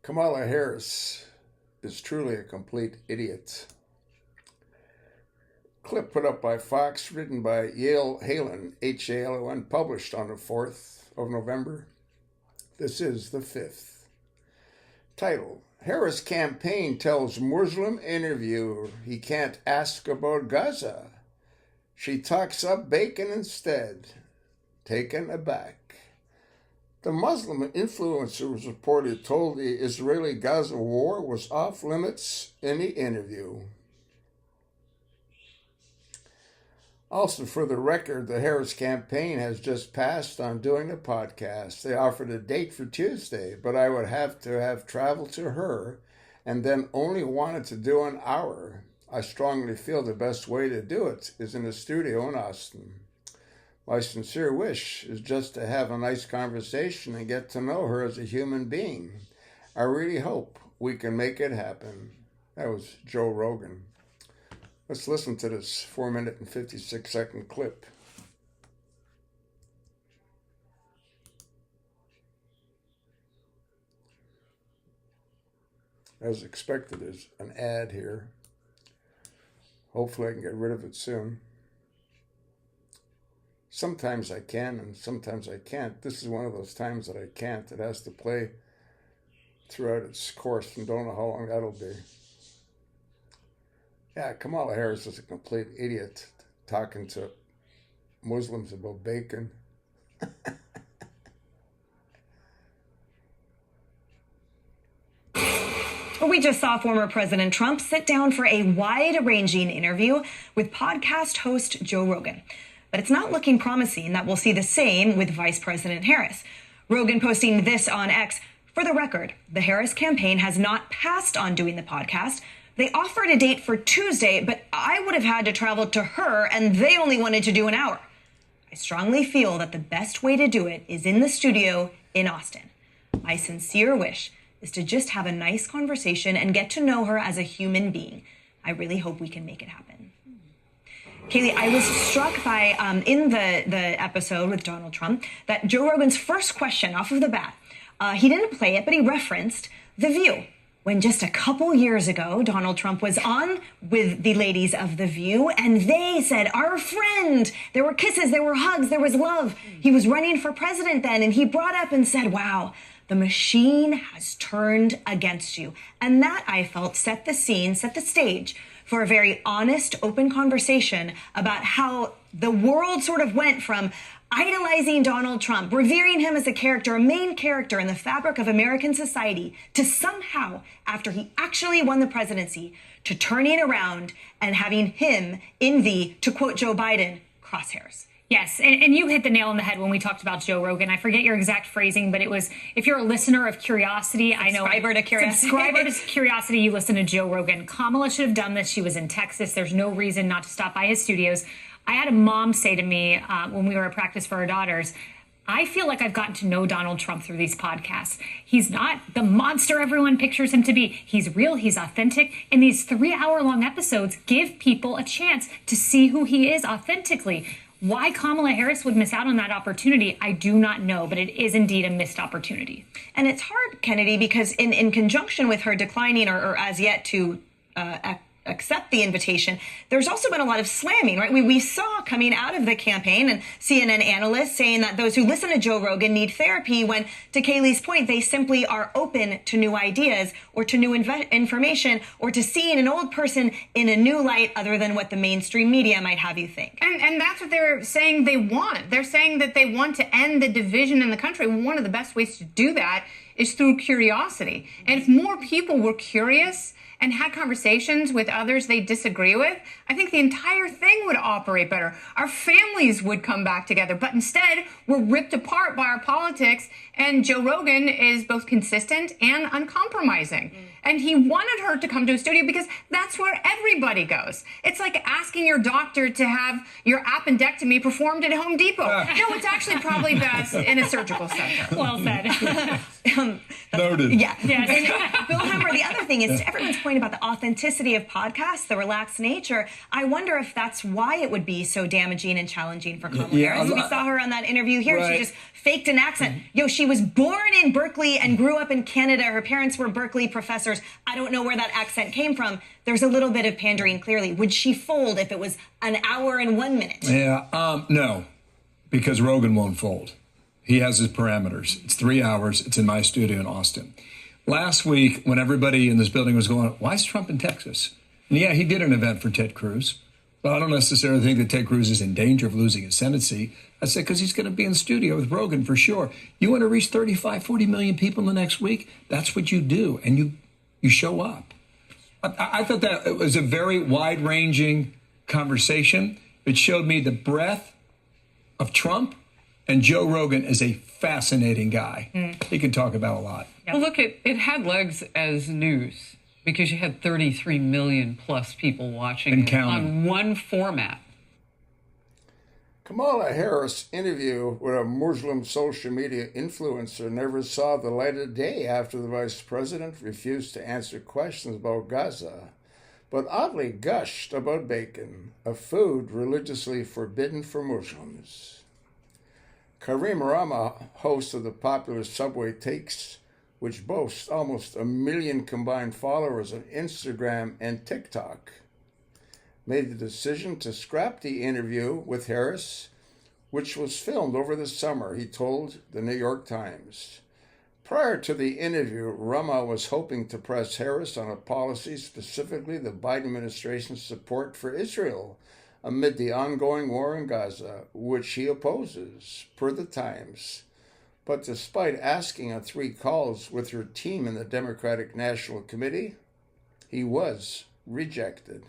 Kamala Harris is truly a complete idiot. Clip put up by Fox, written by Yale Halon, Halon, published on the 4th of November. This is the 5th. Title: Harris campaign tells Muslim interviewer he can't ask about Gaza. She talks up bacon instead. Taken aback. The Muslim influencer was reported told the Israeli-Gaza war was off limits in the interview. Also, for the record, the Harris campaign has just passed on doing a podcast. They offered a date for Tuesday, but I would have to have traveled to her and then only wanted to do an hour. I strongly feel the best way to do it is in a studio in Austin. My sincere wish is just to have a nice conversation and get to know her as a human being. I really hope we can make it happen. That was Joe Rogan. Let's listen to this 4-minute and 56-second clip. As expected, there's an ad here. Hopefully I can get rid of it soon. Sometimes I can and sometimes I can't. This is one of those times that I can't. It has to play throughout its course and don't know how long that'll be. Yeah, Kamala Harris is a complete idiot talking to Muslims about bacon. We just saw former President Trump sit down for a wide-ranging interview with podcast host Joe Rogan. But it's not looking promising that we'll see the same with Vice President Harris. Rogan posting this on X: for the record, the Harris campaign has not passed on doing the podcast. They offered a date for Tuesday, but I would have had to travel to her, and they only wanted to do an hour. I strongly feel that the best way to do it is in the studio in Austin. My sincere wish is to just have a nice conversation and get to know her as a human being. I really hope we can make it happen. Kaylee, I was struck by, in the episode with Donald Trump, that Joe Rogan's first question off of the bat, he didn't play it, but he referenced The View. When just a couple years ago, Donald Trump was on with the ladies of The View, and they said, our friend. There were kisses, there were hugs, there was love. He was running for president then, and he brought up and said, wow, the machine has turned against you. And that, I felt, set the scene, set the stage for a very honest, open conversation about how the world sort of went from idolizing Donald Trump, revering him as a character, a main character in the fabric of American society, to somehow, after he actually won the presidency, to turning around and having him in the, to quote Joe Biden, crosshairs. Yes, and you hit the nail on the head when we talked about Joe Rogan. I forget your exact phrasing, but it was, if you're a listener of curiosity, Subscriber to curiosity, you listen to Joe Rogan. Kamala should have done this. She was in Texas. There's no reason not to stop by his studios. I had a mom say to me when we were at practice for our daughters, I feel like I've gotten to know Donald Trump through these podcasts. He's not the monster everyone pictures him to be. He's real, he's authentic, and these 3-hour-long episodes give people a chance to see who he is authentically. Why Kamala Harris would miss out on that opportunity, I do not know, but it is indeed a missed opportunity. And it's hard, Kennedy, because in conjunction with her declining or as yet to accept the invitation, there's also been a lot of slamming, right? We saw coming out of the campaign and CNN analysts saying that those who listen to Joe Rogan need therapy when, to Kaylee's point, they simply are open to new ideas or to new information or to seeing an old person in a new light other than what the mainstream media might have you think. And that's what they're saying they want. They're saying that they want to end the division in the country. One of the best ways to do that is through curiosity. And if more people were curious and had conversations with others they disagree with, I think the entire thing would operate better. Our families would come back together. But instead, we're ripped apart by our politics, and Joe Rogan is both consistent and uncompromising. And he wanted her to come to a studio because that's where everybody goes. It's like asking your doctor to have your appendectomy performed at Home Depot. No, it's actually probably best in a surgical center. Well said. Noted. Yeah. Yes. Bill Hemmer, the other thing is, to everyone's point about the authenticity of podcasts, the relaxed nature, I wonder if that's why it would be so damaging and challenging for Kamala Harris. We saw her on that interview here. Right. She just faked an accent. She was born in Berkeley and grew up in Canada. Her parents were Berkeley professors. I don't know where that accent came from. There's a little bit of pandering, clearly. Would she fold if it was an hour and 1 minute? Yeah, no, because Rogan won't fold. He has his parameters. It's 3 hours. It's in my studio in Austin. Last week, when everybody in this building was going, why is Trump in Texas? And yeah, he did an event for Ted Cruz. But I don't necessarily think that Ted Cruz is in danger of losing his Senate seat. I said, because he's going to be in the studio with Rogan for sure. You want to reach 35, 40 million people in the next week? That's what you do. And you show up. I thought that it was a very wide-ranging conversation. It showed me the breadth of Trump, and Joe Rogan is a fascinating guy. He can talk about a lot. Well, look, it had legs as news because you had 33 million plus people watching it on one format. Kamala Harris' interview with a Muslim social media influencer never saw the light of day after the vice president refused to answer questions about Gaza, but oddly gushed about bacon, a food religiously forbidden for Muslims. Kareem Rama, host of the popular Subway Takes, which boasts almost 1 million combined followers on Instagram and TikTok, made the decision to scrap the interview with Harris, which was filmed over the summer, he told the New York Times. Prior to the interview, Rama was hoping to press Harris on a policy, specifically the Biden administration's support for Israel amid the ongoing war in Gaza, which he opposes, per the Times. But despite asking on 3 calls with her team in the Democratic National Committee, he was rejected.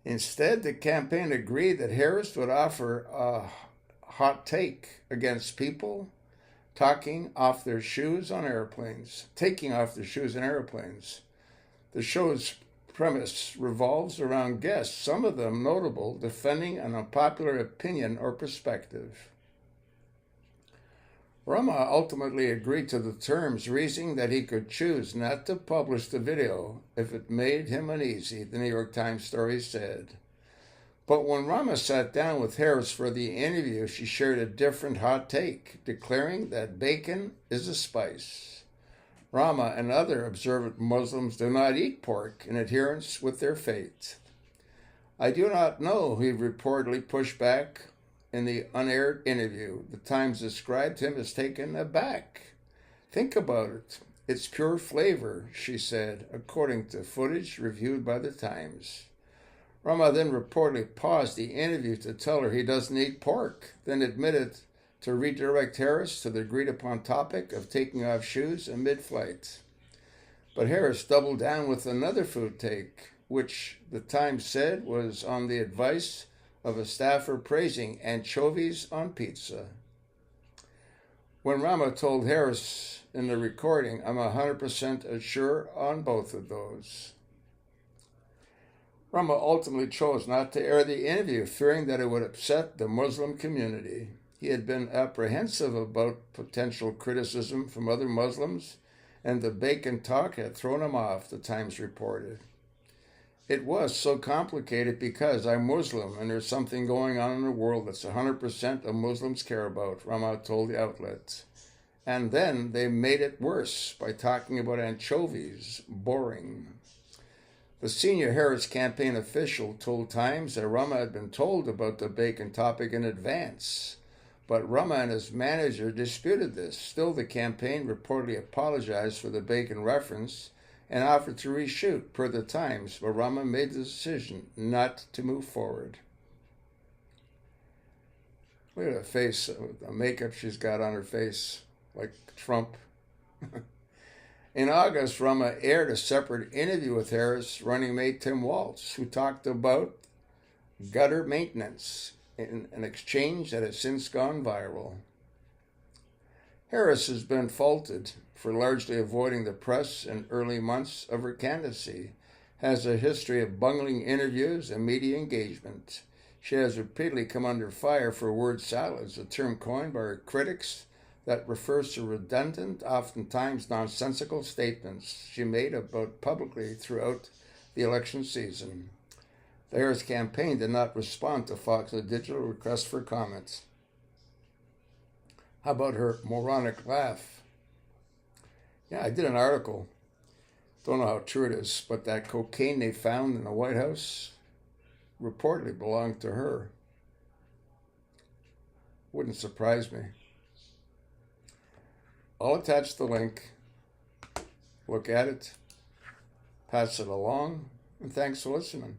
Instead, the campaign agreed that Harris would offer a hot take against people taking off their shoes on airplanes. The show's premise revolves around guests, some of them notable, defending an unpopular opinion or perspective. Rama ultimately agreed to the terms, reasoning that he could choose not to publish the video if it made him uneasy, the New York Times story said. But when Rama sat down with Harris for the interview, she shared a different hot take, declaring that bacon is a spice. Rama and other observant Muslims do not eat pork in adherence with their faith. I do not know, he reportedly pushed back in the unaired interview. The Times described him as taken aback. Think about it. It's pure flavor, she said, according to footage reviewed by the Times. Rama then reportedly paused the interview to tell her he doesn't eat pork, then admitted to redirect Harris to the agreed-upon topic of taking off shoes mid-flight. But Harris doubled down with another food take, which the Times said was on the advice of a staffer praising anchovies on pizza. When Rama told Harris in the recording, I'm 100% sure on both of those. Rama ultimately chose not to air the interview, fearing that it would upset the Muslim community. He had been apprehensive about potential criticism from other Muslims, and the bacon talk had thrown him off, the Times reported. It was so complicated because I'm Muslim and there's something going on in the world that's 100% of Muslims care about, Rama told the outlet. And then they made it worse by talking about anchovies. Boring. The senior Harris campaign official told Times that Rama had been told about the bacon topic in advance, but Rama and his manager disputed this. Still, the campaign reportedly apologized for the bacon reference and offered to reshoot, per the Times, but Rama made the decision not to move forward. Look at her face, the makeup she's got on her face, like Trump. In August, Rama aired a separate interview with Harris running mate Tim Walz, who talked about gutter maintenance in an exchange that has since gone viral. Harris has been faulted for largely avoiding the press in early months of her candidacy, has a history of bungling interviews and media engagement. She has repeatedly come under fire for word salads, a term coined by her critics that refers to redundant, oftentimes nonsensical statements she made about publicly throughout the election season. The Harris campaign did not respond to Fox's digital request for comments. How about her moronic laugh? Yeah, I did an article. Don't know how true it is, but that cocaine they found in the White House reportedly belonged to her. Wouldn't surprise me. I'll attach the link. Look at it. Pass it along. And thanks for listening.